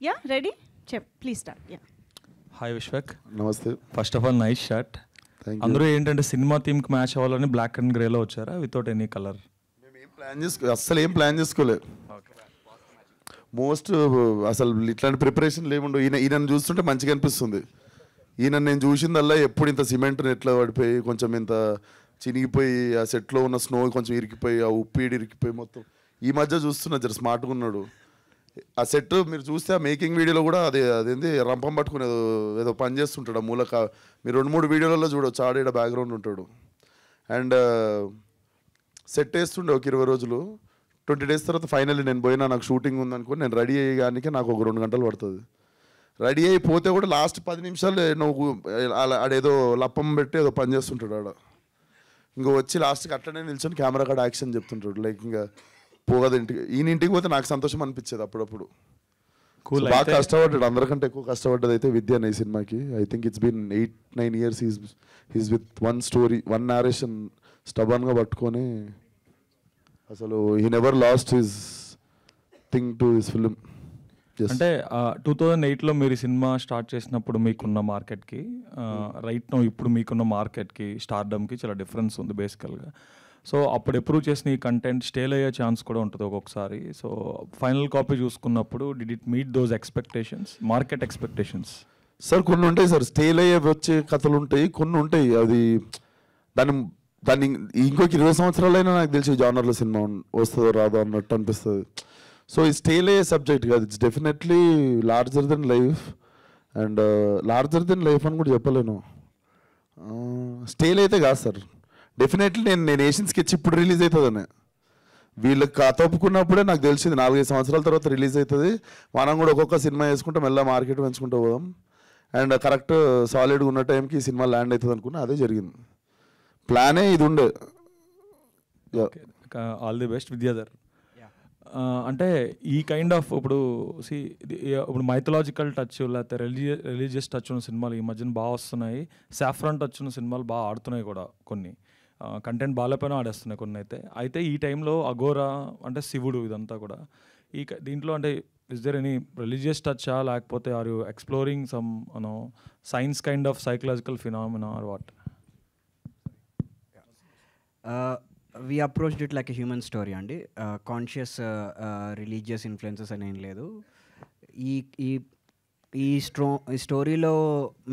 Yeah ready please start. Yeah hi Vishwak. నమస్తే. First of all nice shirt. అందరూ ఏంటంటే సినిమా థీమ్కి మ్యాచ్ అవ్వాలని బ్లాక్ అండ్ గ్రేలో వచ్చారా వితౌట్ ఎనీ కలర్? అస్సలు ఏం ప్లాన్ చేసుకోలేదు. మోస్ట్ అసలు ఇట్లాంటి ప్రిపరేషన్ లేముండవు. ఈయనను చూస్తుంటే మంచిగా అనిపిస్తుంది. ఈయన నేను చూసిందల్లా ఎప్పుడు ఇంత సిమెంట్ ఎట్లా పడిపోయి కొంచెం ఇంత చినిగిపోయి ఆ సెట్లో ఉన్న స్నో కొంచెం ఇరికిపోయి ఆ ఉప్పీడి ఇరికిపోయి మొత్తం ఈ మధ్య చూస్తున్నా జర స్మార్ట్గా ఉన్నాడు. ఆ సెట్ మీరు చూస్తే ఆ మేకింగ్ వీడియోలో కూడా అదేంది రంపం పట్టుకుని ఏదో పని చేస్తుంటాడు. ఆ మూలక మీరు 2-3 వీడియోలలో చూడవచ్చు. ఆడ బ్యాక్గ్రౌండ్ ఉంటాడు. అండ్ సెట్ వేస్తుండే ఒక 20 రోజులు. 20 days తర్వాత ఫైనల్లీ నేను పోయినా, నాకు షూటింగ్ ఉందనుకుని నేను రెడీ అయ్యేగానికి నాకు ఒక 2 గంటలు పడుతుంది. రెడీ అయిపోతే కూడా లాస్ట్ 10 నిమిషాలు నువ్వు ఆడేదో లప్పం పెట్టి ఏదో పని చేస్తుంటాడు. ఆడ ఇంకా వచ్చి లాస్ట్కి అట్లనే నిల్చొని కెమెరా కాడ యాక్షన్ చెప్తుంటాడు. లైక్ ఇంకా పోగదు ఇంటికి. ఈయన ఇంటికి పోతే నాకు సంతోషం అనిపించేది అప్పుడప్పుడు. బాగా కష్టపడ్డాడు. అందరికంటే ఎక్కువ కష్టపడ్డది అయితే విద్య అనే సినిమాకి. I think it's been 8-9 years he's with one story, one narration స్టబన్గా పట్టుకొని అసలు he never lost his thing to his film. అంటే 2008లో మీరు సినిమా స్టార్ట్ చేసినప్పుడు మీకున్న మార్కెట్కి రైట్ నో ఇప్పుడు మీకున్న మార్కెట్కి స్టార్డమ్కి చాలా డిఫరెన్స్ ఉంది బేసికల్గా. సో అప్పుడు ఎప్రూవ్ చేసిన ఈ కంటెంట్ స్టేల్ అయ్యే ఛాన్స్ కూడా ఉంటుంది ఒక్కొక్కసారి. సో ఫైనల్ కాపీ చూసుకున్నప్పుడు did it meet those expectations, market expectations? Sir కొన్ని ఉంటాయి సార్, స్టేల్ అయ్యే వచ్చే కథలు ఉంటాయి, కొన్ని ఉంటాయి అది దాన్ని ఇంకొక 20 సంవత్సరాలైనా నాకు తెలిసి జానర్లో సినిమా వస్తుందో రాదో అన్నట్టు అనిపిస్తుంది. సో ఈ స్టేల్ అయ్యే సబ్జెక్ట్ కాదు, it's definitely larger than life. And larger than life అని కూడా చెప్పలేను. స్టేల్ అయితే కాదు సార్. డెఫినెట్లీ నేను ఏషియన్ స్కెచ్ ఇప్పుడు రిలీజ్ అవుతుందని వీళ్ళకి కథ ఒప్పుకున్నప్పుడే నాకు తెలిసింది 4-5 సంవత్సరాల తర్వాత రిలీజ్ అవుతుంది. మనం కూడా ఒక్కొక్క సినిమా వేసుకుంటాం, మెల్ల మార్కెట్ పెంచుకుంటూ పోదాం. అండ్ కరెక్ట్ సాలిడ్గా ఉన్న టైంకి ఈ సినిమా ల్యాండ్ అవుతుంది అనుకున్నా, అదే జరిగింది. ప్లానే ఇది ఉండే. All the best Vidyadhar. అంటే ఈ కైండ్ ఆఫ్ ఇప్పుడు మైథలాజికల్ టచ్ లేకపోతే రిలీజియస్ టచ్ ఉన్న సినిమాలు ఈ మధ్యన బాగా వస్తున్నాయి. సాఫ్రాన్ టచ్ ఉన్న సినిమాలు బాగా ఆడుతున్నాయి కూడా. కొన్ని కంటెంట్ బాగాలేపోయినా ఆడేస్తున్నాయి కొన్ని. అయితే ఈ టైంలో అఘోరా అంటే శివుడు ఇదంతా కూడా దీంట్లో అంటే ఇస్ దేర్ ఎనీ రిలీజియస్ టచ్చా లేకపోతే are you exploring some science kind of psychological phenomena or what? We approached it like a human story అండి. కాన్షియస్ రిలీజియస్ ఇన్ఫ్లుయెన్సెస్ అని ఏం లేదు. ఈ స్టోరీలో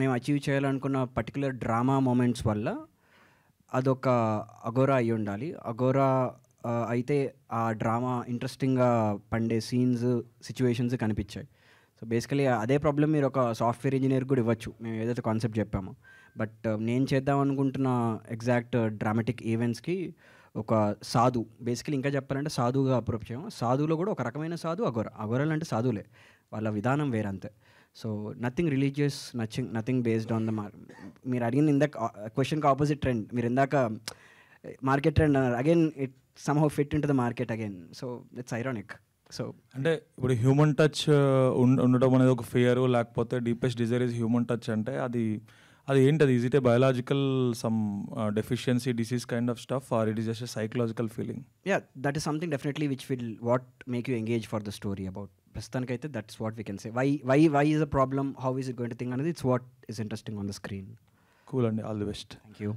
మేము అచీవ్ చేయాలనుకున్న పర్టికులర్ డ్రామా మూమెంట్స్ వల్ల అదొక అఘోరా అయి ఉండాలి. అఘోరా అయితే ఆ డ్రామా ఇంట్రెస్టింగ్గా పండే సీన్స్, సిచ్యువేషన్స్ కనిపించాయి. సో బేసికలీ అదే ప్రాబ్లం మీరు ఒక సాఫ్ట్వేర్ ఇంజనీర్ కూడా ఇవ్వచ్చు, మేము ఏదైతే కాన్సెప్ట్ చెప్పామో. బట్ నేను చేద్దాం అనుకుంటున్న ఎగ్జాక్ట్ డ్రామాటిక్ ఈవెంట్స్కి ఒక సాధు, బేసికలీ ఇంకా చెప్పాలంటే సాధువుగా అప్రోచ్ చేయం. సాధువులో కూడా ఒక రకమైన సాధు అఘోరాలు అంటే సాధువులే, వాళ్ళ విధానం వేరంతే. So nothing religious, nothing based on the మీరు అడిగిన ఇందాక క్వశ్చన్కి ఆపోజిట్ ట్రెండ్. మీరు ఇందాక market trend again it somehow fit in to the market again. So it's ironic. So అంటే ఇప్పుడు హ్యూమన్ టచ్ ఉండడం అనేది ఒక ఫియర్, లేకపోతే deepest desire is human touch అంటే అది ఏంటది? Is it a biological some deficiency disease kind of stuff or it is just a psychological feeling? Yeah, that is something definitely which will what make you engage for the story about. ప్రస్తుతానికైతే that's what we can say. Why is a problem, how is it going to think అనేది it's what is interesting on the screen. Cool అండి, all the best. Thank you.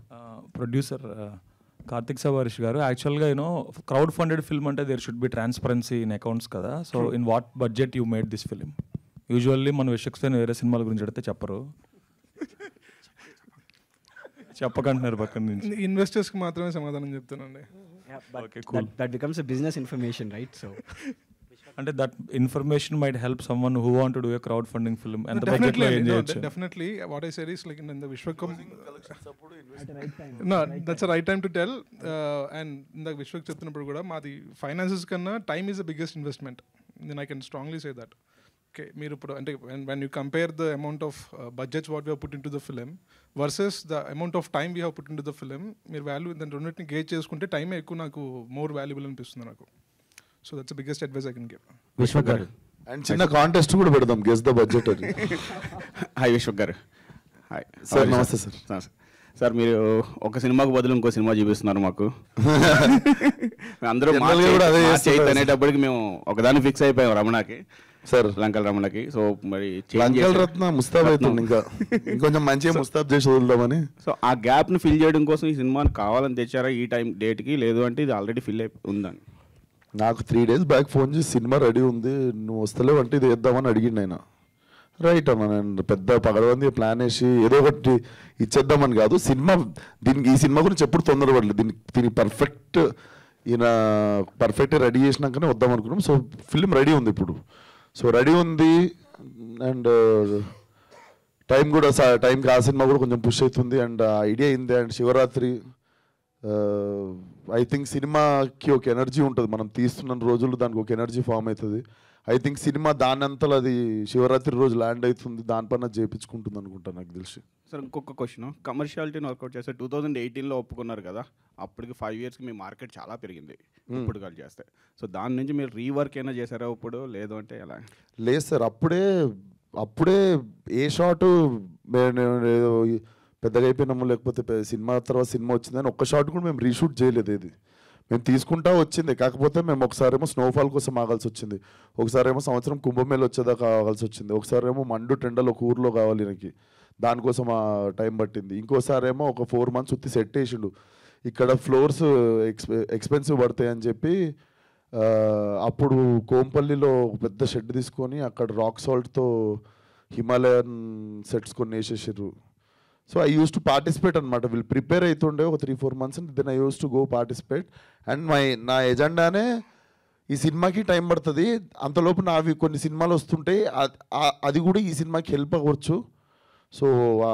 Producer Karthik Savarish గారు, యాక్చువల్గా crowd funded film అంటే there should be transparency in accounts కదా. So in what budget you made this film? Usually మన విశ్వక్సేన్ వేరే సినిమాల గురించి అడిగితే చెప్పరు, చెప్పకంటున్నారు పక్కన నుంచి. ఇన్వెస్టర్స్కి మాత్రమే సమాధానం చెప్తానండి. That becomes a business information, right? So అంటే that information might help someone who want to do a crowd funding film. ఎంత బడ్జెట్ లో ఏం చేయొచ్చు? Definitely what I said is like in the Vishwak no, that's a right time to tell. And in the Vishwak చెప్తున్నప్పుడు కూడా మాది finances కన్నా time is the biggest investment. then I can strongly say that. Okay, మీరు ఇప్పుడు అంటే when you compare the amount of budgets what we have put into the film versus the amount of time we have put into the film, మీరు value దాని రెండింటిని gauge చేసుకుంటే time ఎక్కువ నాకు more valuable అనిపిస్తుంది నాకు. So that's the biggest advice I can give. Vishwak గారు, and చిన్న కాంటెస్ట్ కూడా పెడదాం, గెస్ ద బడ్జెట్ అని. హాయ్ విశ్వక్ గారు. హాయ్ సార్, నమస్తే సార్. సార్ మీరు ఒక సినిమాకు బదులు ఇంకో సినిమా చూపిస్తున్నారు మాకు. అందరూ అనేటప్పటికి మేము ఒకదాన్ని ఫిక్స్ అయిపోయాం రమణకి. సార్ లంకల రమణకి. సో మరి లంకల రత్న ముస్తాబ్ అవుతుంది, ఇంకా ఇంకొంచెం మంచిగా ముస్తాబ్ చేసి వదులుదామని. సో ఆ గ్యాప్ని ఫిల్ చేయడం కోసం ఈ సినిమాని కావాలని తెచ్చారా ఈ టైం డేట్కి, లేదు అంటే ఇది ఆల్రెడీ ఫిల్ అయి ఉందని? నాకు 3 days బ్యాక్ ఫోన్ చేసి సినిమా రెడీ ఉంది, నువ్వు వస్తలేవు అంటే ఇది వేద్దామని అడిగిండు ఆయన. రైట్ అన్న, నేను పెద్ద పగడవంది ప్లాన్ వేసి ఏదో ఒకటి ఇచ్చేద్దామని కాదు. సినిమా దీనికి, ఈ సినిమా గురించి ఎప్పుడు తొందరపడలేదు. దీనికి పర్ఫెక్ట్ రెడీ చేసినాకనే వద్దాం అనుకున్నాం. సో ఫిల్మ్ రెడీ ఉంది ఇప్పుడు. సో రెడీ ఉంది అండ్ టైంకి ఆ సినిమా కూడా కొంచెం పుష్ అవుతుంది అండ్ ఐడియా అయింది. అండ్ శివరాత్రి ఐ థింక్ సినిమాకి ఒక ఎనర్జీ ఉంటుంది, మనం తీస్తున్న రోజులు దానికి ఒక ఎనర్జీ ఫామ్ అవుతుంది. ఐ థింక్ సినిమా దానంతలో అది శివరాత్రి రోజు ల్యాండ్ అవుతుంది, దానిపైన చేయించుకుంటుంది అనుకుంటాను నాకు తెలిసి. సార్ ఇంకొక క్వశ్చన్, కమర్షియాలిటీని వర్కౌట్ చేస్తే 2018లో ఒప్పుకున్నారు కదా, అప్పటికి 5 yearsకి మీ మార్కెట్ చాలా పెరిగింది ఇప్పుడు కాల్ చేస్తే. సో దాని నుంచి మీరు రీవర్క్ అయినా చేశారా ఇప్పుడు, లేదు అంటే ఎలా? లేదు సార్, అప్పుడే ఏ షాటు ఏదో పెద్దగా అయిపోయినాము, లేకపోతే సినిమా తర్వాత సినిమా వచ్చిందని ఒక్క షాట్ కూడా మేము రీషూట్ చేయలేదు. ఇది మేము తీసుకుంటా వచ్చింది. కాకపోతే మేము ఒకసారేమో స్నోఫాల్ కోసం ఆగాల్సి వచ్చింది, ఒకసారేమో సంవత్సరం కుంభమేళ వచ్చేదాకా ఆగాల్సి వచ్చింది, ఒకసారేమో మండు టెండల్ ఒక ఊర్లో కావాలి నాకు, దానికోసం ఆ టైం పట్టింది. ఇంకోసారేమో ఒక 4 months ఉత్తి సెట్ వేసిండు, ఇక్కడ ఫ్లోర్స్ ఎక్స్పెన్సివ్ పడతాయి అని చెప్పి అప్పుడు కోంపల్లిలో పెద్ద షెడ్ తీసుకొని అక్కడ రాక్ సాల్ట్తో హిమాలయన్ సెట్స్ కొన్ని వేసేసారు. So I used to participate అనమాట. వీళ్ళు ప్రిపేర్ అవుతుండే ఒక 3-4 months, then I used to go participate. And నా ఎజెండానే ఈ సినిమాకి టైం పడుతుంది, అంతలోపు నావి కొన్ని సినిమాలు వస్తుంటాయి, అది కూడా ఈ సినిమాకి హెల్ప్ అవ్వచ్చు. సో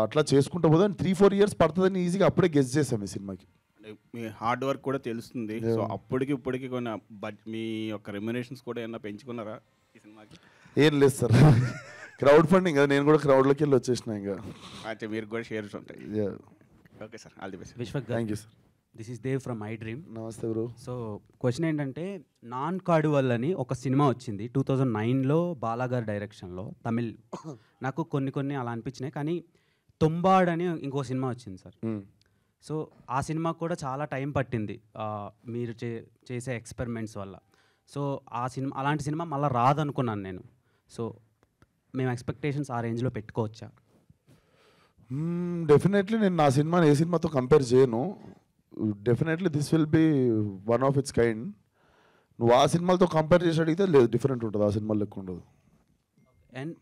అట్లా చేసుకుంటూ పోతే 3-4 years పడుతుందని ఈజీగా అప్పుడే గెస్ చేసాం ఈ సినిమాకి. మీ హార్డ్ వర్క్ కూడా తెలుస్తుంది. సో అప్పటికి ఇప్పటికి కొన్ని మీ యొక్క రెమ్యునరేషన్స్ కూడా ఏమన్నా పెంచుకున్నారా ఈ సినిమాకి? ఏం లేదు సార్, క్రౌడ్ ఫండింగ్ కదా, నేను కూడా క్రౌడ్లోకి వెళ్ళి వచ్చేసిన. ఇంకా అయితే మీరు కూడా షేర్స్ ఉంటాయి. Okay sir, all the best. Vishwak thank you sir. This is Dev from iDream. నమస్తే బ్రో. సో క్వశ్చన్ ఏంటంటే, నాన్ కాడువల్ అని ఒక సినిమా వచ్చింది 2009లో బాలాగారి డైరెక్షన్లో, తమిళ్. నాకు కొన్ని అలా అనిపించినాయి, కానీ తొంబాడ్ అని ఇంకో సినిమా వచ్చింది సార్. సో ఆ సినిమా కూడా చాలా టైం పట్టింది మీరు చేసే ఎక్స్పెరిమెంట్స్ వల్ల. సో ఆ సినిమా, అలాంటి సినిమా మళ్ళీ రాదనుకున్నాను నేను. సో మేము ఎక్స్పెక్టేషన్స్ ఆ రేంజ్లో పెట్టుకోవచ్చా? డెఫినెట్లీ నేను నా సినిమాని ఏ సినిమాతో కంపేర్ చేయను. Definitely this will be one of it's kind. నువ్వు ఆ సినిమాలతో కంపేర్ చేసి అడిగితే లేదు, డిఫరెంట్ ఉంటుంది, ఆ సినిమా లెక్క ఉండదు. అండ్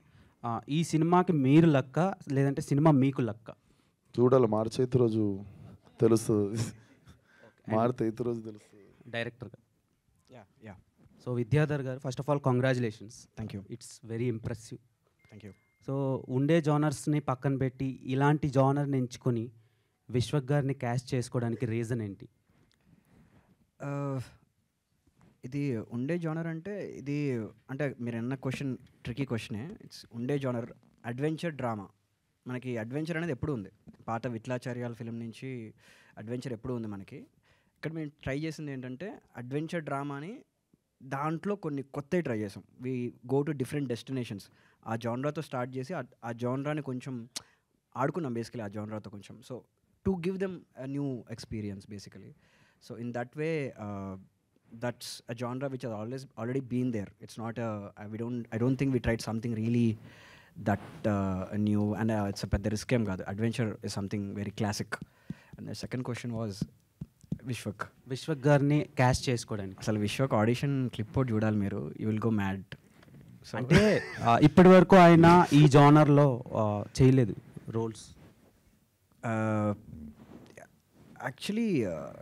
ఈ సినిమాకి మీరు లక్క, లేదంటే సినిమా మీకు లక్క? చూడాలి, మార్చి 8th రోజు తెలుస్తుంది. మార్చి 8th రోజు తెలుస్తుంది. డైరెక్టర్గా యా. సో విద్యాధర్ గారు, first of all congratulations. Thank you. It's very impressive. Thank you. So ఉండే జానర్స్ని పక్కన పెట్టి ఇలాంటి జానర్ని ఎంచుకొని విశ్వక్ గారిని క్యాస్ట్ చేసుకోవడానికి రీజన్ ఏంటి? ఇది ఉండే జానర్ అంటే, ఇది అంటే మీరు అన్న క్వశ్చన్ ట్రికీ క్వశ్చనే. ఇట్స్ ఉండే జానర్ అడ్వెంచర్ డ్రామా. మనకి అడ్వెంచర్ అనేది ఎప్పుడు ఉంది, పాత విట్లాచార్యాల ఫిలిం నుంచి అడ్వెంచర్ ఎప్పుడు ఉంది మనకి. ఇక్కడ మేము ట్రై చేసింది ఏంటంటే అడ్వెంచర్ డ్రామాని దాంట్లో కొన్ని కొత్తవి ట్రై చేసాం. We go to different destinations. ఆ జానరాతో స్టార్ట్ చేసి ఆ జానరాని కొంచెం ఆడుకున్నాం బేసికలీ, ఆ జానరాతో కొంచెం. So to give them a new experience basically. So in that way that's a genre which has already been there. It's not I don't think we tried something really that new, and it's a pedda risk em kaadu. Adventure is something very classic. And the second question was Vishwak గారిని caste చేసుకోవడానికి. అసలు Vishwak audition clip out చూడాలి మీరు, you will go mad. అంటే ఇప్పటి వరకు ఆయన ఈ జానర్లో చేయలేదు roles. Actually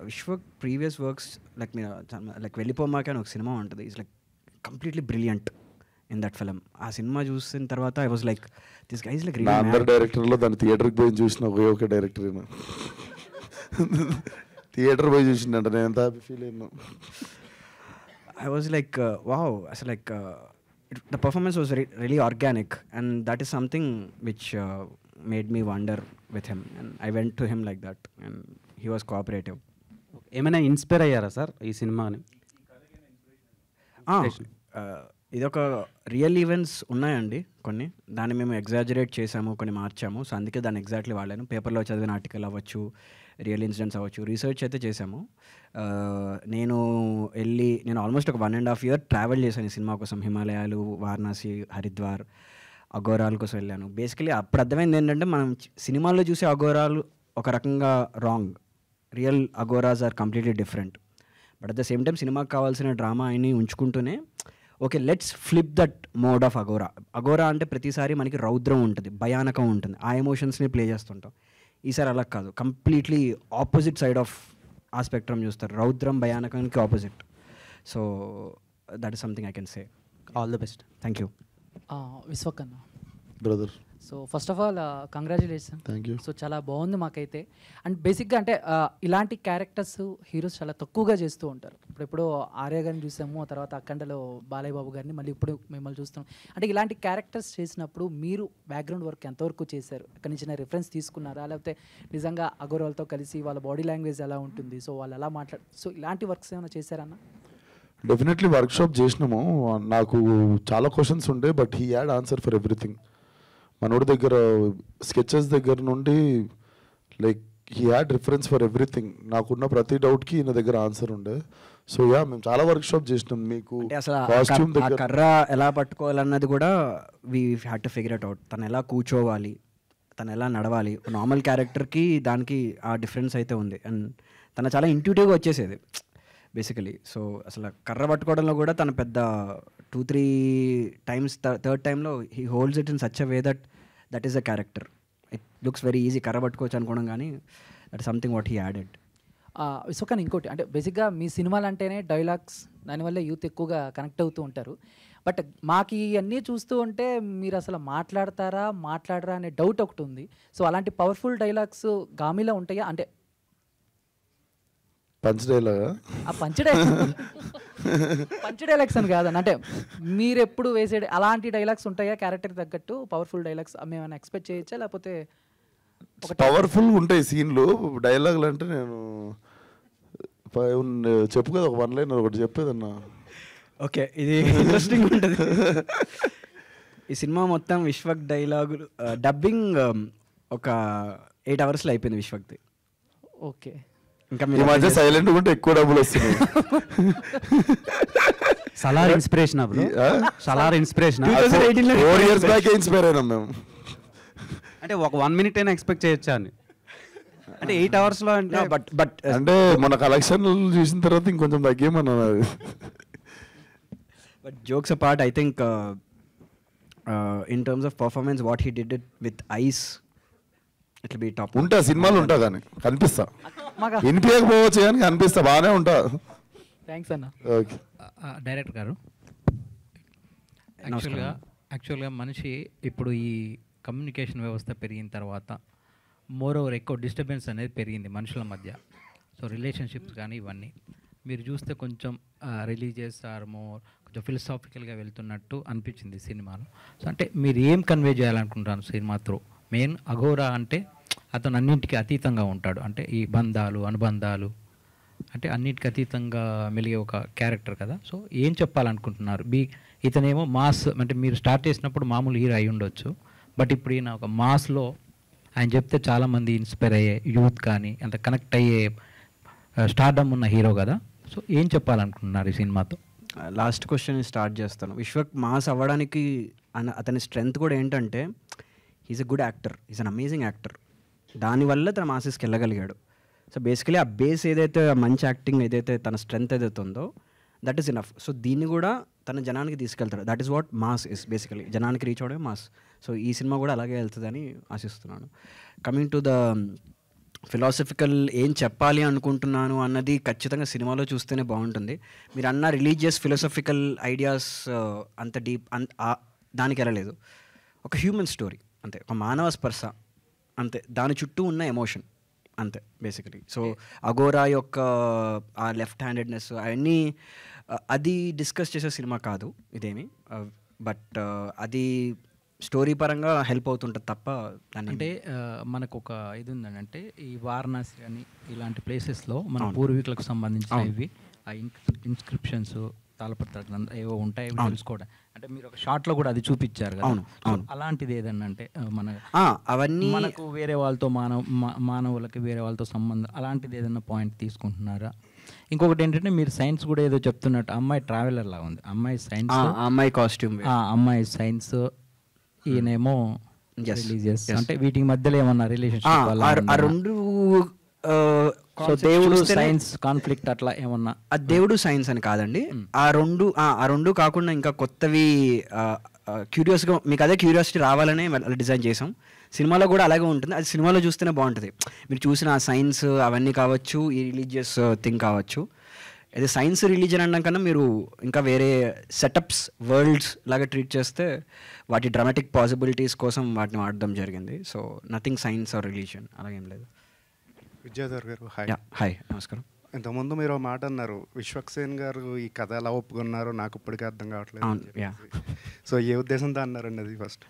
Vishwak previous works like Vellipomakey అని ఒక సినిమా ఉంటుంది, it's like completely brilliant in that film. ఆ సినిమా చూసిన తర్వాత I was like this guys like నా అందరు డైరెక్టర్లో దాన్ని థియేటర్కి పోయి చూసిన ఒకే డైరెక్టర్ థియేటర్ పోయి చూసిందంట, నేను ఎంత హ్యాపీ ఫీల్ అయినా. ఐ వాజ్ లైక్ వావ్, అసలు like the performance was really organic, and that is something which made me wonder with him, and I went to him like that, and he was cooperative. ఏమైనా inspire అయ్యారా sir ఈ సినిమాని? ఇది ఒక real events ఉన్నాయండి కొన్ని, దాన్ని మేము ఎగ్జాజరేట్ చేసాము, కొన్ని మార్చాము. సో అందుకే దాన్ని ఎగ్జాక్ట్లీ వాడాను. పేపర్లో చదివిన ఆర్టికల్ అవ్వచ్చు, రియల్ ఇన్సిడెంట్స్ అవ్వచ్చు, రీసెర్చ్ అయితే చేసాము. నేను ఆల్మోస్ట్ ఒక 1.5 year ట్రావెల్ చేశాను ఈ సినిమా కోసం. హిమాలయాలు, వారణాసి, హరిద్వార్, అఘోరాల కోసం వెళ్ళాను. బేసికలీ అప్పుడు అర్థమైంది ఏంటంటే, మనం సినిమాల్లో చూసే అఘోరాలు ఒక రకంగా wrong, real Aghoras are completely different. But at the same time సినిమాకి కావాల్సిన డ్రామా అయినా ఉంచుకుంటూనే okay let's flip that mode of Aghora. Aghora అంటే ప్రతిసారి మనకి రౌద్రం ఉంటుంది, భయానకం ఉంటుంది, ఆ ఎమోషన్స్ని ప్లే చేస్తుంటాం. ఈసారి అలా కాదు, కంప్లీట్లీ ఆపోజిట్ సైడ్ ఆఫ్ ఆ స్పెక్ట్రమ్ చూస్తారు, రౌద్రం భయానకానికి opposite. So that is something I can say. All the best. Thank you. విశ్వకన్న brother. So first of all congratulation. Thank you. So చాలా బాగుంది మాకైతే. అండ్ బేసిక్గా అంటే ఇలాంటి క్యారెక్టర్స్ హీరోస్ చాలా తక్కువగా చేస్తూ ఉంటారు. ఇప్పుడు ఆర్య గారిని చూసాము, ఆ తర్వాత అఖండలో బాలయ్య బాబు గారిని, మళ్ళీ ఇప్పుడు మిమ్మల్ని చూస్తున్నాం. అంటే ఇలాంటి క్యారెక్టర్స్ చేసినప్పుడు మీరు బ్యాక్గ్రౌండ్ వర్క్ ఎంతవరకు చేశారు? అక్కడి నుంచి రిఫరెన్స్ తీసుకున్నారా, లేకపోతే నిజంగా అగోరాలతో కలిసి వాళ్ళ బాడీ లాంగ్వేజ్ ఎలా ఉంటుంది, సో వాళ్ళు ఎలా సో ఇలాంటి వర్క్స్ ఏమైనా చేశారన్న? డెఫినెట్లీ వర్క్షాప్ చేసినాము. నాకు చాలా క్వశ్చన్స్ ఉండే, but he had answer for everything. మనోడి దగ్గర స్కెచెస్ దగ్గర నుండి like he had reference for everything. నాకున్న ప్రతి డౌట్కి ఈయన దగ్గర ఆన్సర్ ఉండే. సో యా, మేము చాలా వర్క్షాప్ చేసినాం. మీకు కాస్ట్యూమ్ దగ్గర కర్ర ఎలా పట్టుకోవాలన్నది కూడా we had to figure it out. తను ఎలా కూర్చోవాలి, తను ఎలా నడవాలి, నార్మల్ క్యారెక్టర్కి దానికి ఆ డిఫరెన్స్ అయితే ఉంది. అండ్ తను చాలా ఇంట్యూటివ్గా వచ్చేసేది బేసికలీ. సో అసలు కర్ర పట్టుకోవడంలో కూడా తను పెద్ద 2-3 times, థర్డ్ టైంలో he holds it in such a way that is a character. It looks very easy కర్ర పట్టుకోవచ్చు అనుకోవడం, కానీ that something what he added. విశ్వకన్ ఇంకోటి అంటే బేసిక్గా మీ సినిమాలు అంటేనే డైలాగ్స్, దానివల్ల యూత్ ఎక్కువగా కనెక్ట్ అవుతూ ఉంటారు. బట్ మాకు ఇవన్నీ చూస్తూ ఉంటే మీరు అసలు మాట్లాడరా అనే డౌట్ ఒకటి ఉంది. సో అలాంటి పవర్ఫుల్ డైలాగ్స్ గామిలో ఉంటాయా? అంటే పంచ్ డైలాగా? ఆ పంచ్ డైలాగ్స్ అని కాదని, అంటే మీరు ఎప్పుడు వేసే అలాంటి డైలాగ్స్ ఉంటాయా క్యారెక్టర్ తగ్గట్టు పవర్ఫుల్ డైలాగ్స్ మేమైనా ఎక్స్పెక్ట్ చేయొచ్చా, లేకపోతే పవర్ఫుల్ ఉంటాయి సీన్లు? డైలాగులు అంటే నేను చెప్పు కదా, ఒక 1 line ఒకటి చెప్పేదన్నా. ఓకే, ఇది ఇంట్రెస్టింగ్ ఉంటుంది. ఈ సినిమా మొత్తం విశ్వక్ డైలాగులు డబ్బింగ్ ఒక 8 hours అయిపోయింది విశ్వక్ది. ఓకే, ఇంకా ఈ మధ్య సైలెంట్ ఉంటే ఎక్కువ డబ్బులు వస్తున్నాయి. Salaar inspiration bro, Salaar inspiration 4 years back inspire అయినాం మేము. అంటే ఒక 1 minute అయినా ఎక్స్పెక్ట్ చేయొచ్చా అని. అంటే 8 hours అంటే బట్ అంటే మన కలెక్షన్ చూసిన తర్వాత ఇంకొంచెం తగ్గేమన్నా. But jokes apart, I think in terms of performance what he did it with eyes, it will be top. ఉంటా సినిమాలు ఉంటా కానీ కనిపిస్తా, వినిపించకపోవచ్చు కానీ కనిపిస్తా, బాగానే ఉంటా. థ్యాంక్స్ అన్న. ఓకే. డైరెక్టర్ గారు, యాక్చువల్గా మనిషి ఇప్పుడు ఈ కమ్యూనికేషన్ వ్యవస్థ పెరిగిన తర్వాత మోర్ ఓవర్ ఎక్కువ డిస్టర్బెన్స్ అనేది పెరిగింది మనుషుల మధ్య. సో రిలేషన్షిప్స్ కానీ ఇవన్నీ మీరు చూస్తే కొంచెం రిలీజియస్ ఆర్ మోర్ కొంచెం ఫిలసాఫికల్గా వెళ్తున్నట్టు అనిపించింది సినిమాలో. సో అంటే మీరు ఏం కన్వే చేయాలనుకుంటాను సినిమా త్రూ? మెయిన్ అఘోరా అంటే అతను అన్నింటికి అతీతంగా ఉంటాడు, అంటే ఈ బంధాలు అనుబంధాలు అంటే అన్నిటికీ అతీతంగా మెలిగే ఒక క్యారెక్టర్ కదా. సో ఏం చెప్పాలనుకుంటున్నారు? ఇతనేమో మాస్, అంటే మీరు స్టార్ట్ చేసినప్పుడు మామూలు హీరో అయి ఉండొచ్చు, బట్ ఇప్పుడు ఈయన ఒక మాస్లో ఆయన చెప్తే చాలామంది ఇన్స్పైర్ అయ్యే యూత్ కానీ అంత కనెక్ట్ అయ్యే స్టార్డమ్ ఉన్న హీరో కదా. సో ఏం చెప్పాలనుకుంటున్నారు ఈ సినిమాతో? లాస్ట్ క్వశ్చన్ స్టార్ట్ చేస్తాను. విశ్వక్ మాస్ అవ్వడానికి అతని స్ట్రెంగ్త్ కూడా ఏంటంటే he's a good actor, he's an amazing actor. దానివల్ల తన మాసెస్కి వెళ్ళగలిగాడు. సో బేసికలీ ఆ బేస్ ఏదైతే మంచి యాక్టింగ్ ఏదైతే తన స్ట్రెంగ్త్ ఏదైతే ఉందో దట్ ఈస్ ఇనఫ్. సో దీన్ని కూడా తన జనానికి తీసుకెళ్తాడు. That is what mass is basically, జనానికి రీచ్ అవడమే మాస్. సో ఈ సినిమా కూడా అలాగే వెళ్తుందని ఆశిస్తున్నాను. కమింగ్ టు ద ఫిలాసఫికల్ ఏం చెప్పాలి అనుకుంటున్నాను అన్నది ఖచ్చితంగా సినిమాలో చూస్తేనే బాగుంటుంది. మీరు అన్న రిలీజియస్ ఫిలాసఫికల్ ఐడియాస్ అంత డీప్ దానికి వెళ్ళలేదు. ఒక హ్యూమన్ స్టోరీ అంతే, ఒక మానవ స్పర్శ అంతే, దాని చుట్టూ ఉన్న ఎమోషన్ అంతే బేసికలీ. సో అఘోరా యొక్క ఆ లెఫ్ట్ హ్యాండెడ్నెస్ అవన్నీ అది డిస్కస్ చేసే సినిమా కాదు ఇదేమి, బట్ అది స్టోరీ పరంగా హెల్ప్ అవుతుంటుంది తప్ప దాన్ని అంటే మనకు ఒక ఇది ఉందండి, అంటే ఈ వారణాసి అని ఇలాంటి ప్లేసెస్లో మన పూర్వీకులకు సంబంధించినవి ఆ ఇన్స్క్రిప్షన్స్ తాళపత్రాలు ఏవో ఉంటాయి తెలుసుకోవడం, అంటే మీరు ఒక షార్ట్లో కూడా అది చూపించారు కదా. అలాంటిది ఏదన్నా అంటే మన అవన్నీ మనకు వేరే వాళ్ళతో మానవులకి వేరే వాళ్ళతో సంబంధం అలాంటిది ఏదైనా పాయింట్ తీసుకుంటున్నారా? ఇంకొకటి ఏంటంటే మీరు సైన్స్ కూడా ఏదో చెప్తున్నట్టు, అమ్మాయి ట్రావెలర్ లా ఉంది, అమ్మాయి సైన్స్, అమ్మాయి కాస్ట్యూమ్, అమ్మాయి సైన్స్, ఈయనేమో రిలీజియస్. అంటే వీటి మధ్యలో ఏమన్నా రిలేషన్షిప్ ఆ రెండు దేవుడు సైన్స్ కాన్ఫ్లిక్ట్ అట్లా ఏమన్నా? దేవుడు సైన్స్ అని కాదండి, ఆ రెండు కాకుండా ఇంకా కొత్తవి క్యూరియాస్గా మీకు అదే క్యూరియాసిటీ రావాలనే డిజైన్ చేసాం. సినిమాలో కూడా అలాగే ఉంటుంది, అది సినిమాలో చూస్తేనే బాగుంటుంది. మీరు చూసిన ఆ సైన్స్ అవన్నీ కావచ్చు, ఈ రిలీజియస్ థింగ్ కావచ్చు. అదే సైన్స్ రిలీజియన్ అనడం కన్నా మీరు ఇంకా వేరే సెటప్స్ వరల్డ్స్ లాగా ట్రీట్ చేస్తే వాటి డ్రామాటిక్ పాసిబిలిటీస్ కోసం వాటిని వాడడం జరిగింది. So nothing science or religion అలాగేం లేదు. విద్యాధర్ గారు హాయ్. హాయ్, నమస్కారం. ఇంతకుముందు మీరు మాట అన్నారు, విశ్వక్సేన్ గారు ఈ కథ ఎలా ఒప్పుకున్నారో నాకు ఇప్పటికీ అర్థం కావట్లేదు. సో ఏ ఉద్దేశంతో అన్నారండి అది ఫస్ట్?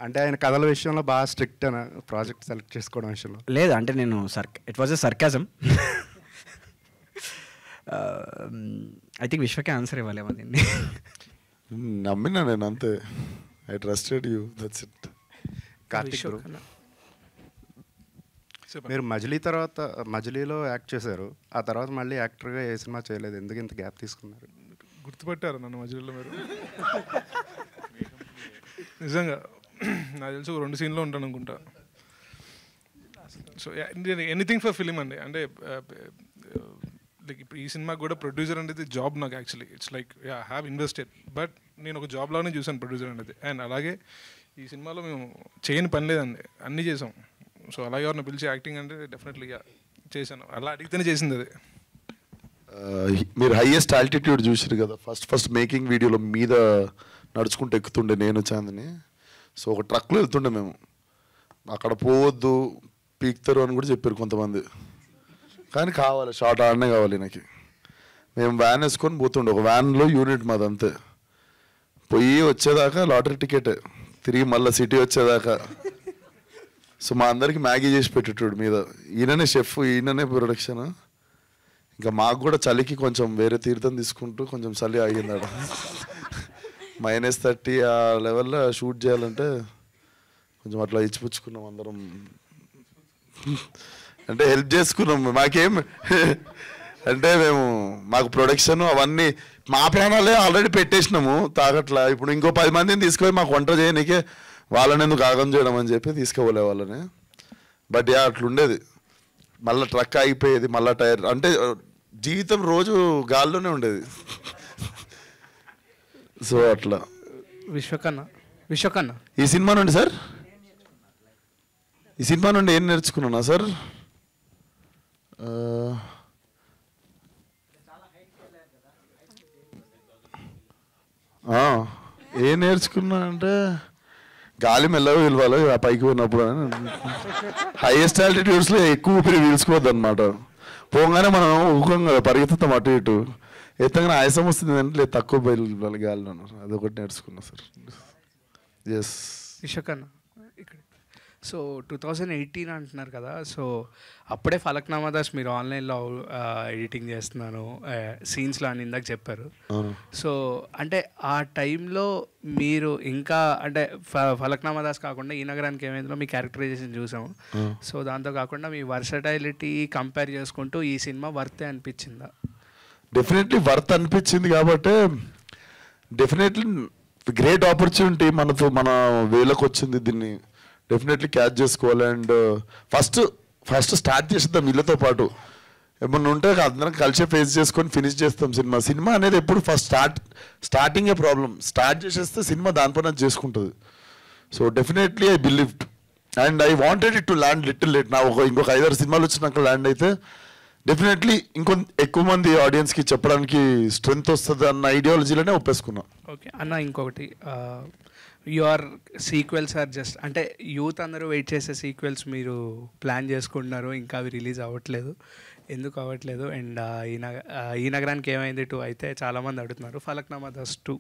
అంటే ఆయన కథల విషయంలో బాగా స్ట్రిక్ట్ అని ప్రాజెక్ట్ సెలెక్ట్ చేసుకోవడం విషయంలో? లేదు, అంటే నేను it was a sarcasm. I think విశ్వకే ఆన్సర్ ఇవ్వాలేమో దీన్ని. నమ్మినా నేను అంతే. I trusted you, that's it. Karthik bro, మీరు మజిలీలో యాక్ట్ చేశారు, ఆ తర్వాత మళ్ళీ యాక్టర్గా ఏ సినిమా చేయలేదు, ఎందుకు ఇంత గ్యాప్ తీసుకున్నారు? గుర్తుపట్టారు నన్ను మజిలీలో మీరు? నిజంగా నాకు తెలిసి 2 సీన్లో ఉంటాను అనుకుంటా. సో ఎనీథింగ్ ఫర్ ఫిలిం అండి. అంటే లైక్ ఇప్పుడు ఈ సినిమాకి కూడా ప్రొడ్యూసర్ అనేది జాబ్ నాకు actually. It's like I have invested, but నేను ఒక జాబ్ లాగానే చూసాను ప్రొడ్యూసర్ అనేది. అండ్ అలాగే ఈ సినిమాలో మేము చేయని పని లేదండి, అన్నీ చేసాం. సో అలాగే ఎవరిని పిలిచి యాక్టింగ్ అంటే డెఫినెట్లీ చేశాను, అలా అడిగితేనే చేసింది అది. మీరు హైయెస్ట్ ఆల్టిట్యూడ్ చూసారు కదా, ఫస్ట్ మేకింగ్ వీడియోలో మీద నడుచుకుంటూ ఎక్కుతుండే నేను చాందని. సో ఒక ట్రక్లో వెళ్తుండే మేము, అక్కడ పోవద్దు పీక్తారు అని కూడా చెప్పారు కొంతమంది, కానీ కావాలి షార్ట్ ఆడనే కావాలి నాకు. మేము వ్యాన్ వేసుకొని పోతుండే, ఒక వ్యాన్లో యూనిట్ మాది అంతే. పోయి వచ్చేదాకా లాటరీ టికెట్, తిరిగి మళ్ళీ సిటీ వచ్చేదాకా. సో మా అందరికి మ్యాగీ చేసి పెట్టేటోడు మీద. ఈయననే షెఫ్, ఈయననే ప్రొడక్షన్. ఇంకా మాకు కూడా చలికి కొంచెం వేరే తీర్థం తీసుకుంటూ కొంచెం చలి ఆగింది ఆడ. -30 ఆ లెవెల్లో షూట్ చేయాలంటే కొంచెం అట్లా ఇచ్చిపుచ్చుకున్నాం అందరం, అంటే హెల్ప్ చేసుకున్నాం. మాకేం అంటే మాకు ప్రొడక్షన్ అవన్నీ మా ప్రాణాలే ఆల్రెడీ పెట్టేసినాము తాగట్లా. ఇప్పుడు ఇంకో 10 మందిని తీసుకొని మాకు వంట చేయడానికే వాళ్ళని ఎందుకు ఆగం చేయడం అని చెప్పి తీసుకోలే వాళ్ళని. బట్ అట్లుండేది. మళ్ళీ ట్రక్ ఆగిపోయేది, మళ్ళీ టైర్, అంటే జీవితం రోజు గాల్లోనే ఉండేది. సో అట్లా. విశ్వకన్న ఈ సినిమా నుండి సార్, ఈ సినిమా నుండి ఏం నేర్చుకున్నా సార్? ఏం నేర్చుకున్నా అంటే గాలి మెల్లగా పిలవాలి పైకి పోయినప్పుడు. హైయెస్ట్ ఆల్టిట్యూడ్స్లో ఎక్కువ ఊపిరి పీల్చుకోవద్దు అనమాట. పోగానే మనం ఊహం కదా పరిగెత్తుతాం అటు ఇటు, ఎత్తగానే ఆయాసం వస్తుంది అంటే లేదు తక్కువ బయలు గాలిలో. అదొకటి నేర్చుకున్నా సార్. ఎస్ విశ్వకన్న ఇక్కడ. సో 2018 అంటున్నారు కదా, సో అప్పుడే ఫలక్నామా దాస్ మీరు ఆన్లైన్లో ఎడిటింగ్ చేస్తున్నాను సీన్స్లో అని ఇందాక చెప్పారు. సో అంటే ఆ టైంలో మీరు ఇంకా అంటే ఫలక్నామా దాస్ కాకుండా ఈ నగరానికి ఏమైందో మీ క్యారెక్టరైజేషన్ చూసాము. సో దాంతో కాకుండా మీ వర్సటైలిటీ కంపేర్ చేసుకుంటూ ఈ సినిమా వర్తే అనిపించిందా? డెఫినెట్లీ వర్త్ అనిపించింది. కాబట్టి డెఫినెట్లీ గ్రేట్ ఆపర్చునిటీ మన వేలకు వచ్చింది. దీన్ని డెఫినెట్లీ క్యాచ్ చేసుకోవాలి. అండ్ ఫస్ట్ స్టార్ట్ చేసేద్దాం వీళ్ళతో పాటు. ఏమన్నా ఉంటే అందరం కలిసి ఫేస్ చేసుకొని ఫినిష్ చేస్తాం సినిమా అనేది. ఎప్పుడు స్టార్టింగే ప్రాబ్లం. స్టార్ట్ చేసేస్తే సినిమా దానిపైన చేసుకుంటుంది. So definitely I believed and I wanted it to land little late. నా ఇంకొక 5-6 సినిమాలు వచ్చినాక ల్యాండ్ అయితే డెఫినెట్లీ ఎక్కువ మంది ఆడియన్స్కి చెప్పడానికి స్ట్రెంగ్త్ వస్తుంది అన్న ఐడియాలజీలోనే ఒప్పేసుకున్నా. ఓకే అన్న, ఇంకొకటి యువర్ సీక్వెల్స్ ఆర్ జస్ట్ అంటే యూత్ అందరూ వెయిట్ చేసే సీక్వెల్స్ మీరు ప్లాన్ చేసుకుంటున్నారు, ఇంకా అవి రిలీజ్ అవ్వట్లేదు, ఎందుకు అవ్వట్లేదు? అండ్ ఈ నగరానికి ఏమైంది 2 అయితే చాలామంది అడుగుతున్నారు. ఫలక్నామా దాస్ 2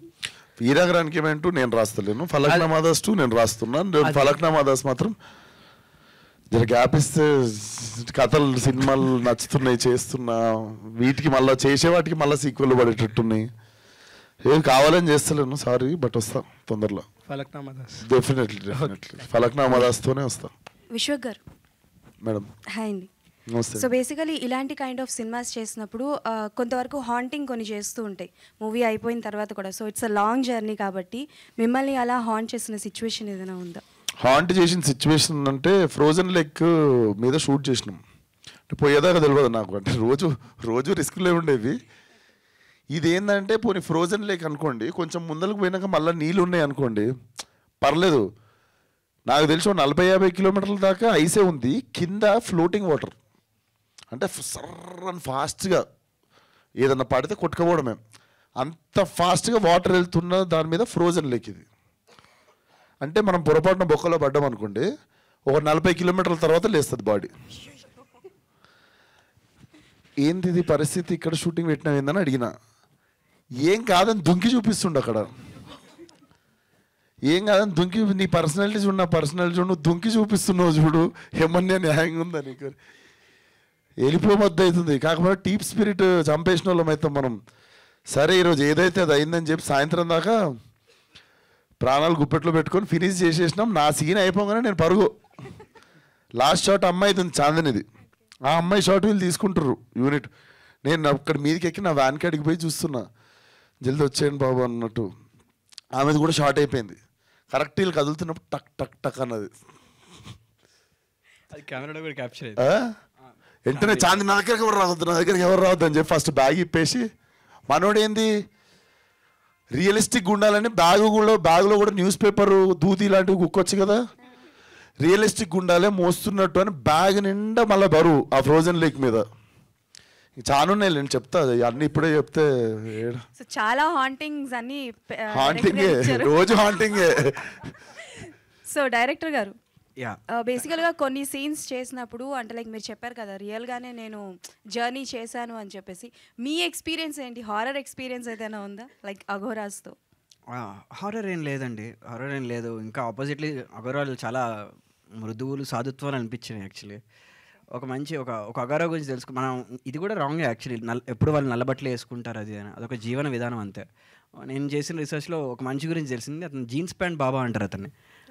ఈ నగరానికి ఏమైంటూ నేను రాస్తలేను, ఫలక్నామా దాస్ 2 నేను రాస్తున్నాను. ఫలక్నామా దాస్ మాత్రం జర గ్యాప్ ఇస్తే కథలు సినిమాలు నచ్చుతున్నాయి చేస్తున్నా, వీటికి మళ్ళీ చేసే వాటికి మళ్ళీ సీక్వెల్ పడేటట్టున్నాయి. ఏం కావాలని చేస్తలేను, సారీ, బట్ వస్తా తొందరలో. ఫలక్నామా దాస్ డెఫినెట్లీ ఫలక్నామా దాస్తోనే వస్తా. విశ్వక్ గారు మేడం హాయ్ అండి. నమస్తే. సో బేసికలీ ఇలాంటి కైండ్ ఆఫ్ సినిమాస్ చేసినప్పుడు కొంతవరకు హాంటింగ్ కొన్ని చేస్తూ ఉంటాయి మూవీ అయిపోయిన తర్వాత కూడా. So it's a long journey కాబట్టి మిమ్మల్ని అలా హాంట్ చేసిన సిచ్యువేషన్ ఏదైనా ఉందా? హాంట్ చేసిన సిచ్యువేషన్ అంటే ఫ్రోజన్ లేక్ మీద షూట్ చేసినాం. అంటే పోయేదాకా తెలియదు నాకు, అంటే రోజు రిస్క్లే ఉండేవి. ఇదేంటంటే పోనీ ఫ్రోజన్ లేక్ అనుకోండి, కొంచెం ముందరకు పోయినాక మళ్ళీ నీళ్ళు ఉన్నాయి అనుకోండి, పర్లేదు. నాకు తెలిసి 40-50 కిలోమీటర్ల దాకా ఐసే ఉంది, కింద ఫ్లోటింగ్ వాటర్. అంటే సర్రని ఫాస్ట్గా ఏదన్నా పడితే కొట్టుకోవడమే, అంత ఫాస్ట్గా వాటర్ వెళ్తున్న దాని మీద ఫ్రోజన్ లేక్ ఇది. అంటే మనం పొరపాటున బొక్కలో పడ్డాం అనుకోండి, ఒక 40 కిలోమీటర్ల తర్వాత లేస్తుంది బాడీ. ఏంది ఇది పరిస్థితి, ఇక్కడ షూటింగ్ పెట్టినా ఏందని అడిగినా, ఏం కాదని దుంకి చూపిస్తుండే అక్కడ. ఏం కాదని దుంకి, నీ పర్సనాలిటీ చూడు, నా పర్సనాలిటీ చూడు, నువ్వు దుంకి చూపిస్తున్నావు చూడు, ఏమన్నా న్యాయంగా ఉందా నీకు, వెళ్ళిపోవద్దు అవుతుంది. కాకపోతే టీప్ స్పిరిట్ చంపేసిన వాళ్ళం అయితే మనం. సరే ఈరోజు ఏదైతే అది అయిందని చెప్పి సాయంత్రం దాకా ప్రాణాలు గుప్పెట్లో పెట్టుకొని ఫినిష్ చేసేసినాం. నా సీన్ అయిపోగానే నేను పరుగు, లాస్ట్ షాట్ అమ్మాయిది ఉంది చాందనిది, ఆ అమ్మాయి షాట్ వీళ్ళు తీసుకుంటారు యూనిట్. నేను అక్కడ మీదకి ఎక్కి నా వ్యాన్ కాడికి పోయి చూస్తున్నా, జల్దీ వచ్చేయండి బాబు అన్నట్టు. ఆమెది కూడా షార్ట్ అయిపోయింది. కరెక్ట్ వీళ్ళు కదులుతున్నప్పుడు టక్ టక్ టక్ అన్నది, అది కెమెరాలో కూడా క్యాప్చర్ అయింది. వెంటనే చాంది నా దగ్గరికి ఎవరు రావద్దు, నా దగ్గరికి ఎవరు రావద్దు అని చెప్పి ఫస్ట్ బ్యాగ్ ఇప్పేసి, మనోడు ఏంది రియలిస్టిక్గా ఉండాలని బ్యాగులో కూడా న్యూస్ పేపర్ దూది ఇలాంటివి కుక్కొచ్చు కదా, రియలిస్టిక్గా ఉండాలి మోస్తున్నట్టు అని బ్యాగ్ నిండా మళ్ళీ బరువు ఆ ఫ్రోజన్ లేక్ మీద. చాలా ఉన్నాయి, నేను చెప్తా అన్ని ఇప్పుడే చెప్తే. సో చాలా హాంటింగ్స్ అన్ని హాంటింగే, రోజు హాంటింగే. సో డైరెక్టర్ గారు బేసికల్గా కొన్ని సీన్స్ చేసినప్పుడు అంటే లైక్ మీరు చెప్పారు కదా రియల్గానే నేను జర్నీ చేశాను అని చెప్పేసి, మీ ఎక్స్పీరియన్స్ ఏంటి, హారర్ ఎక్స్పీరియన్స్ ఏదైనా ఉందా లైక్ అఘోరాస్తో? హారర్ ఏం లేదండి, హారర్ ఏం లేదు. ఇంకా ఆపోజిట్లీ అఘోరాలు చాలా మృదువులు, సాధుత్వాలు అనిపించినాయి యాక్చువల్లీ. ఒక మంచి ఒక అఘోరా గురించి తెలుసుకు మనం, ఇది కూడా రాంగ్ యాక్చువల్లీ. ఎప్పుడు వాళ్ళు నల్లబట్టలు వేసుకుంటారు అది అని, అదొక జీవన విధానం అంతే. నేను చేసిన రీసెర్చ్లో ఒక మనిషి గురించి తెలిసింది, అతను జీన్స్ ప్యాంట్ బాబా అంటారు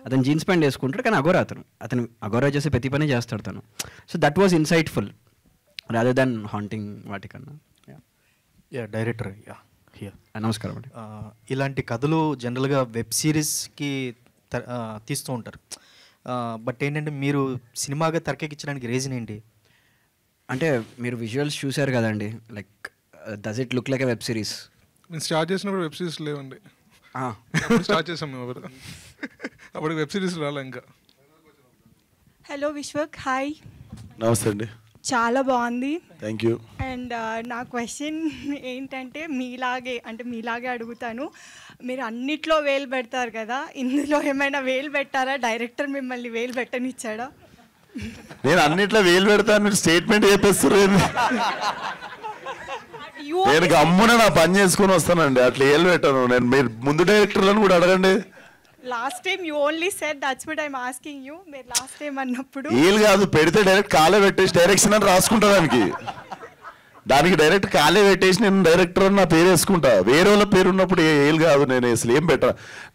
అతను జీన్స్ ప్యాంట్ వేసుకుంటాడు, కానీ అతను అఘోరా చేసే ప్రతి పని చేస్తాడు తను. So that was insightful rather than haunting వాటికన్నా. డైరెక్టర్ నమస్కారం అండి. ఇలాంటి కథలు జనరల్గా వెబ్ సిరీస్కి తీస్తూ ఉంటారు, బట్ ఏంటంటే మీరు సినిమాగా తెరకెక్కించడానికి రీజన్ ఏంటి? అంటే మీరు విజువల్స్ చూశారు కదండి, like does it look like a web series? మేము స్టార్ట్ చేసినప్పుడు వెబ్ సిరీస్ లేవండి, స్టార్ట్ చేసాం మేము అప్పుడు వెబ్ సిరీస్ రాలే ఇంకా. Hello Vishwak, hi. నమస్తే అండి. చాలా బాగుంది, థ్యాంక్ యూ. అండ్ నా క్వశ్చన్ ఏంటంటే మీలాగే అడుగుతాను. మీరు అన్నిట్లో వేలు పెడతారు కదా, ఇందులో ఏమైనా వేలు పెట్టారా? డైరెక్టర్ మిమ్మల్ని వేలు పెట్టనిచ్చాడా? నేను అన్నిట్లో వేలు పెడతాను స్టేట్మెంట్ చెప్పేస్తున్నారు. నేను గమ్మున నా పని చేసుకుని వస్తానండి, అట్లా ఏళ్ళు పెట్టాను నేను. మీరు ముందు డైరెక్టర్లను కూడా అడగండి. Last time you only said, that's what I am asking you. మీరు లాస్ట్ టైం అన్నప్పుడు ఏళ్ళు కాదు, పెడితే డైరెక్ట్ కాలే పెట్టేసి డైరెక్షన్ అని రాసుకుంటా. దానికి డైరెక్ట్ కాలే పెట్టేసి నేను డైరెక్టర్ అని నా పేరు వేసుకుంటా. వేరే వాళ్ళ పేరు ఉన్నప్పుడు ఏళ్ళు కాదు, నేను అసలు ఏం పెట్టా.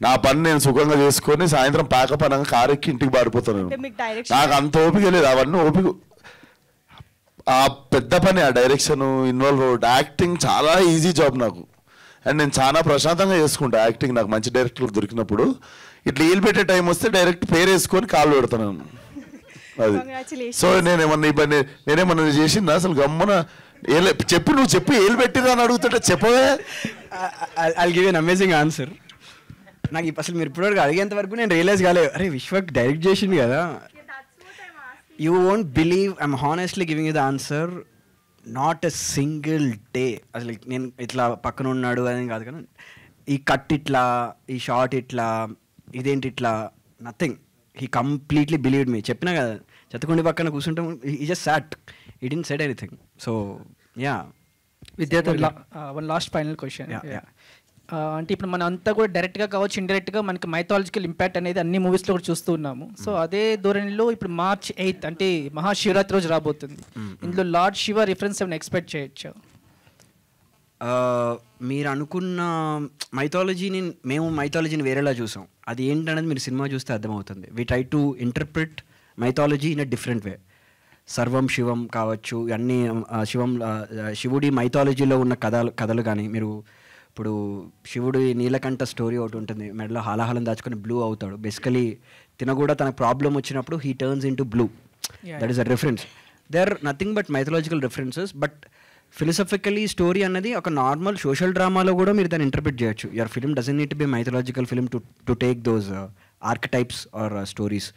నా పని నేను సుఖంగా చేసుకొని సాయంత్రం ప్యాకప్ అనగా కారు ఎక్కి ఇంటికి పారిపోతాను. నాకు అంత ఓపిక లేదు, అవన్నీ ఓపిక. ఆ పెద్ద పని ఆ డైరెక్షన్ ఇన్వాల్వ్ అవ్వడు. యాక్టింగ్ చాలా ఈజీ జాబ్ నాకు, అండ్ నేను చాలా ప్రశాంతంగా చేసుకుంటా యాక్టింగ్. నాకు మంచి డైరెక్టర్లు దొరికినప్పుడు ఇట్లా ఏలు పెట్టే టైం వస్తే డైరెక్ట్ పేరు వేసుకొని కాళ్ళు పెడతాను అది. సో నేనేమన్నా చేసిందా అసలు? గమ్మున నువ్వు చెప్పి ఏలు పెట్టిరా అని అడుగుతుంటే చెప్పవే. I give an amazing answer. నాకు అసలు మీరు ఇప్పటివరకు అడిగేంత వరకు నేను రియలైజ్ కాలేదు, అరే విశ్వక్ డైరెక్ట్ చేసింది కదా. You won't believe, I'm honestly giving you the answer, not a single day. అసలు నేను ఇట్లా పక్కన ఉన్నాడు అని కాదు కానీ, ఈ కట్ ఇట్లా, ఈ షార్ట్ ఇట్లా, ఇదేంటి ఇట్లా, నథింగ్. హీ కంప్లీట్లీ బిలీవ్డ్ మీ. చెప్పినా కదా, చెత్తకుండి పక్కన కూర్చుంటాం, ఈ జస్ట్ సాట్, ఈ didn't said anything. So yeah విద్యార్థి వన్ లాస్ట్ ఫైనల్ క్వశ్చన్. అంటే ఇప్పుడు మనం అంతా కూడా డైరెక్ట్గా కావచ్చు ఇండైరెక్ట్గా మనకి మైథాలజికల్ ఇంపాక్ట్ అనేది అన్ని మూవీస్లో కూడా చూస్తూ ఉన్నాము. సో అదే ధోరణిలో ఇప్పుడు March 8th అంటే మహాశివరాత్రి రోజు రాబోతుంది. ఇందులో లార్డ్ శివ రిఫరెన్స్ ఏమైనా ఎక్స్పెక్ట్ చేయొచ్చు? మీరు అనుకున్న మేము మైథాలజీని వేరేలా చూసాం. అది ఏంటనేది మీరు సినిమా చూస్తే అర్థమవుతుంది. We try to interpret mythology in a different way. సర్వం శివం కావచ్చు, అన్నీ శివుడి మైథాలజీలో ఉన్న కథలు కానీ, మీరు ఇప్పుడు శివుడి నీలకంఠ స్టోరీ ఒకటి ఉంటుంది, మెడలో హాలాహలం దాచుకొని బ్లూ అవుతాడు. బేసికలీ కూడా తన ప్రాబ్లం వచ్చినప్పుడు he turns into blue. That is a reference. They are nothing but mythological references. But philosophically story అన్నది ఒక నార్మల్ సోషల్ డ్రామాలో కూడా మీరు దాన్ని ఇంటర్ప్రిట్ చేయొచ్చు. Your film doesn't need to be mythological film to take those archetypes or stories.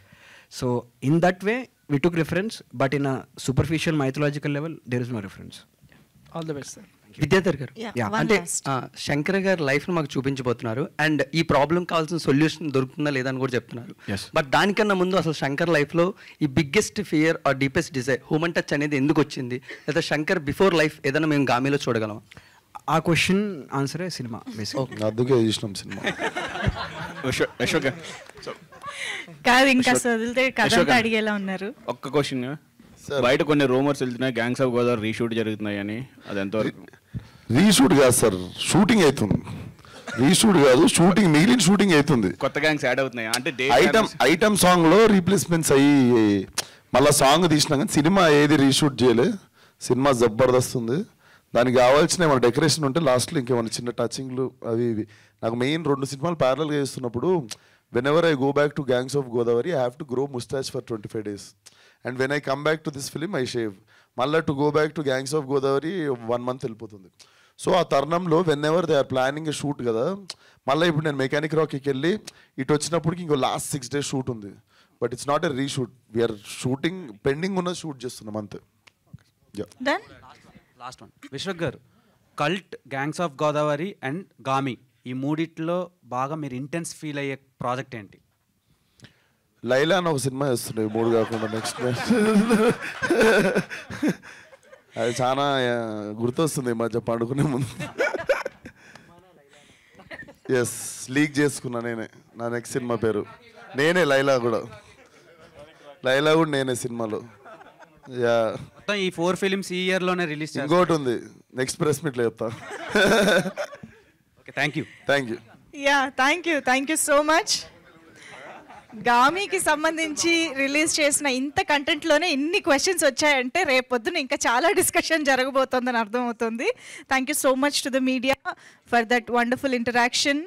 So in that way we took reference, but in a superficial mythological level there is no reference. All the best, sir. Vidyadhar గారు, అంటే శంకర్ గారు లైఫ్ను మాకు చూపించబోతున్నారు and ఈ problem కావాల్సిన solution దొరుకుతుందా లేదా అని కూడా చెప్తున్నారు. బట్ దానికన్నా ముందు అసలు శంకర్ లైఫ్లో ఈ biggest fear or deepest desire human touch అనేది ఎందుకు వచ్చింది, లేదా శంకర్ బిఫోర్ లైఫ్ ఏదైనా మేము గామిలో చూడగలం? ఆ క్వశ్చన్ ఆన్సరే సినిమా. అందుకే చూసినాం సినిమా. కాదు, ఇంకా వదిలితే కథ అడిగేలా ఉన్నారు. ఒక్క క్వశ్చన్, బయట కొన్ని రూమర్స్ వెళ్తున్నాయి గ్యాంగ్స్ ఆఫ్ గోదావరి రీషూట్ జరుగుతున్నాయి అని, అది ఎంతవరకు? రీషూట్ కాదు సార్, షూటింగ్ అవుతుంది. రీషూట్ కాదు, షూటింగ్, మిగిలిన షూటింగ్ అవుతుంది. కొత్త గ్యాంగ్స్ యాడ్ అవుతున్నాయి అంటే ఐటమ్ సాంగ్ లో రీప్లేస్మెంట్స్ అయ్యి మళ్ళీ సాంగ్ తీసినా కానీ సినిమా ఏది రీషూట్ చేయలే. సినిమా జబర్దస్త్ ఉంది. దానికి కావాల్సిన ఏమైనా డెకరేషన్ ఉంటే లాస్ట్లో ఇంకేమైనా చిన్న టచింగ్లు అవి ఇవి. నాకు మెయిన్ 2 సినిమాలు ప్యారలల్గా చేస్తున్నప్పుడు whenever I go back to Gangs of Godavari, I have to grow mustache for 25 days. And when I come back to this film, I shave. Malla to go back to Gangs of Godavari 1 month వెళ్ళిపోతుంది. So ఆ తరుణంలో whenever they are planning a shoot కదా, మళ్ళీ ఇప్పుడు నేను mechanic రాక్కి వెళ్ళి ఇటు వచ్చినప్పటికి ఇంకో లాస్ట్ 6 days షూట్ ఉంది. But it's not a reshoot, we're shooting pending ఉన్న షూట్ చేస్తున్నాం అంతే. లాస్ట్ వన్, విశ్వక్ గారు, Cult, Gangs of Godavari and Gaami, ఈ మూడిట్లో బాగా మీరు ఇంటెన్స్ ఫీల్ అయ్యే ప్రాజెక్ట్ ఏంటి? లైలా అని ఒక సినిమా చేస్తున్నాయి 3 కాకుండా. నెక్స్ట్ అది చాలా గుర్తొస్తుంది ఈ మధ్య పండుకునే ముందు. ఎస్, లీక్ చేసుకున్నా నేనే నా నెక్స్ట్ సినిమా పేరు. నేనే లైలా కూడా నేనే సినిమాలో. యా, ఈ 4 ఫిలిమ్స్ ఈ ఇయర్లోనే రిలీజ్ చేస్తారు. ఇంకోటి ఉంది, నెక్స్ట్ ప్రెస్ మీట్లో చెప్తా. Thank you. Yeah, thank you so much. గామికి సంబంధించి రిలీజ్ చేసిన ఇంత కంటెంట్లోనే ఇన్ని క్వశ్చన్స్ వచ్చాయంటే రేపొద్దున ఇంకా చాలా డిస్కషన్ జరగబోతోందని అర్థమవుతుంది. Thank you so much to the media for that wonderful interaction.